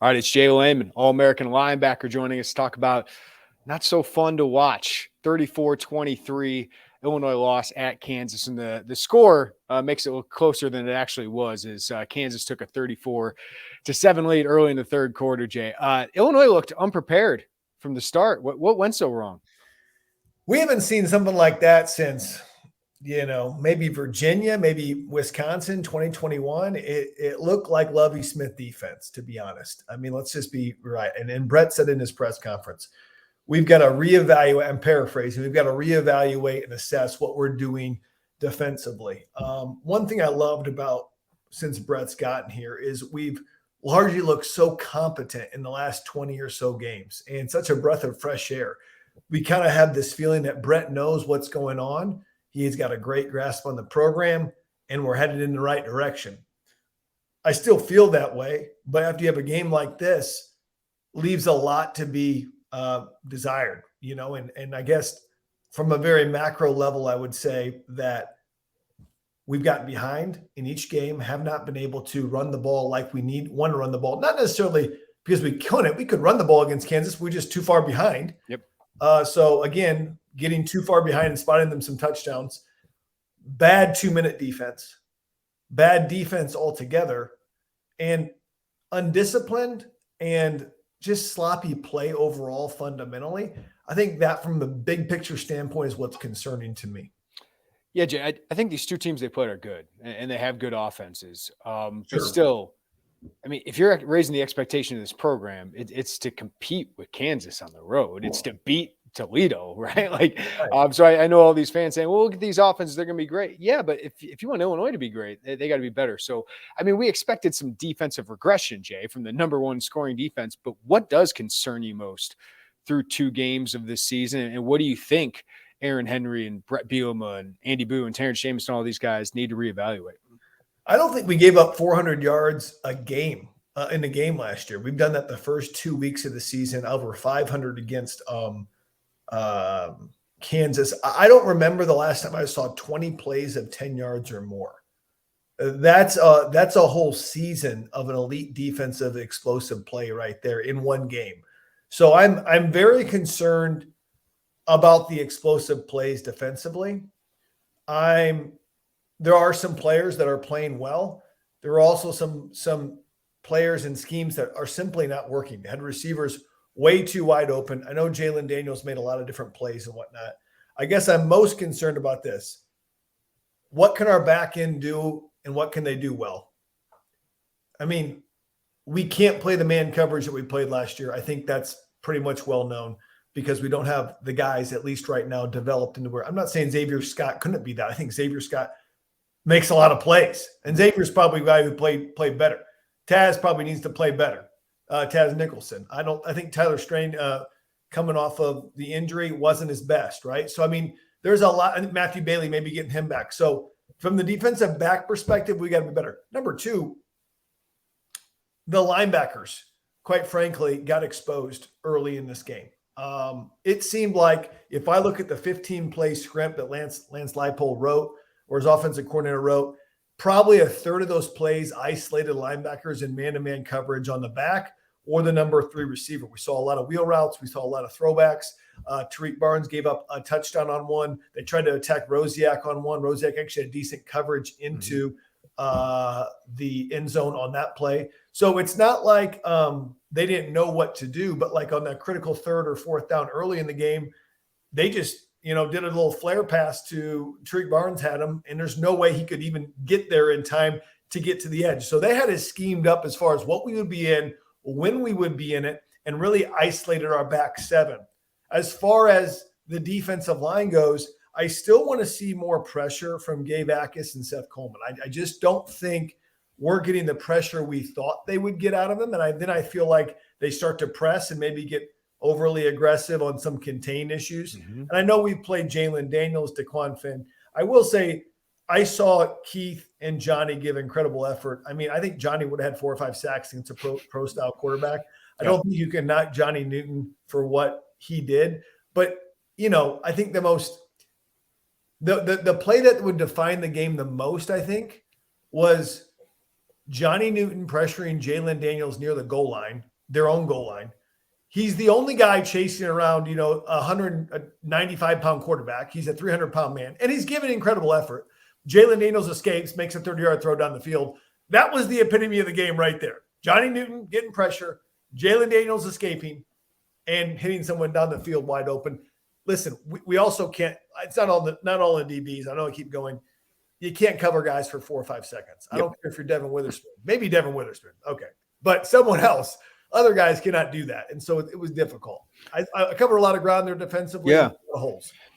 All right, it's J Leman, All-American linebacker, joining us to talk about not so fun to watch. 34-23, Illinois loss at Kansas. And the score makes it look closer than it actually was, as Kansas took a 34-7 lead early in the third quarter, Jay. Illinois looked unprepared from the start. What went so wrong? We haven't seen something like that since, maybe Virginia, maybe Wisconsin, 2021. It looked like Lovie Smith defense, to be honest. I mean, let's just be right. And Brett said in his press conference, we've got to reevaluate. I'm paraphrasing. We've got to reevaluate and assess what we're doing defensively. One thing I loved about since Brett's gotten here is we've largely looked so competent in the last 20 or so games and such a breath of fresh air. We kind of have this feeling that Brett knows what's going on. He's got a great grasp on the program, and we're headed in the right direction. I still feel that way, but after you have a game like this, leaves a lot to be desired, and I guess from a very macro level, I would say that we've gotten behind in each game, have not been able to run the ball like we want to run the ball. Not necessarily because we couldn't. We could run the ball against Kansas. We're just too far behind. Yep. So again, getting too far behind and spotting them some touchdowns. Bad 2-minute defense. Bad defense altogether. And undisciplined and just sloppy play overall fundamentally. I think that from the big picture standpoint is what's concerning to me. Yeah, Jay, I think these two teams they played are good, and they have good offenses. Sure. But still, I mean, if you're raising the expectation of this program, it's to compete with Kansas on the road. It's to beat Toledo, right? Right. So I know all these fans saying, well, look at these offenses. They're going to be great. Yeah, but if you want Illinois to be great, they got to be better. So, I mean, we expected some defensive regression, Jay, from the number one scoring defense. But what does concern you most through 2 games of this season? And what do you think Aaron Henry and Brett Bielema and Andy Boo and Terrence Jameson, all these guys need to reevaluate? I don't think we gave up 400 yards a game in the game last year. We've done that the first 2 weeks of the season, over 500 against Kansas. I don't remember the last time I saw 20 plays of 10 yards or more. That's a whole season of an elite defensive explosive play right there in one game. So I'm very concerned about the explosive plays defensively. There are some players that are playing well. There are also some players and schemes that are simply not working. They had receivers way too wide open. I know Jalen Daniels made a lot of different plays and whatnot. I guess I'm most concerned about this. What can our back end do and what can they do well? I mean, we can't play the man coverage that we played last year. I think that's pretty much well known because we don't have the guys, at least right now, developed into where – I'm not saying Xavier Scott couldn't be that. I think Xavier Scott makes a lot of plays. And Xavier's probably a guy who played better. Taz probably needs to play better. Taz Nicholson. I think Tyler Strain coming off of the injury wasn't his best, right? So, I mean, there's a lot. I think Matthew Bailey maybe getting him back. So, from the defensive back perspective, we got to be better. Number 2, the linebackers, quite frankly, got exposed early in this game. It seemed like if I look at the 15-play script that Lance Leipold wrote or his offensive coordinator wrote, probably a third of those plays isolated linebackers in man-to-man coverage on the back or the number 3 receiver. We saw a lot of wheel routes. We saw a lot of throwbacks. Tariq Barnes gave up a touchdown on one. They tried to attack Rosiak on one. Rosiak actually had decent coverage into the end zone on that play. So it's not like they didn't know what to do, but like on that critical 3rd or 4th down early in the game, they just did a little flare pass to Tariq Barnes had him, and there's no way he could even get there in time to get to the edge. So they had it schemed up as far as what we would be in, when we would be in it, and really isolated our back 7. As far as the defensive line goes, I still want to see more pressure from Gabe Akis and Seth Coleman. I just don't think we're getting the pressure we thought they would get out of them. And then I feel like they start to press and maybe get overly aggressive on some contain issues. Mm-hmm. And I know we played Jalen Daniels, Daquan Finn. I will say I saw Keith and Johnny give incredible effort. I mean, I think Johnny would have had 4 or 5 sacks against a pro-style quarterback. I don't think you can knock Johnny Newton for what he did. But, I think the play that would define the game the most, I think, was Johnny Newton pressuring Jalen Daniels near the goal line, their own goal line. He's the only guy chasing around, a 195-pound quarterback. He's a 300-pound man, and he's giving incredible effort. Jalen Daniels escapes, makes a 30-yard throw down the field. That was the epitome of the game right there. Johnny Newton getting pressure, Jalen Daniels escaping, and hitting someone down the field wide open. Listen, we also can't – it's not all the DBs. I know I keep going. You can't cover guys for 4 or 5 seconds. I don't care if you're Devin Witherspoon. Maybe Devin Witherspoon. Okay. But someone else – other guys cannot do that. And so it was difficult. I cover a lot of ground there defensively. Yeah. Holes.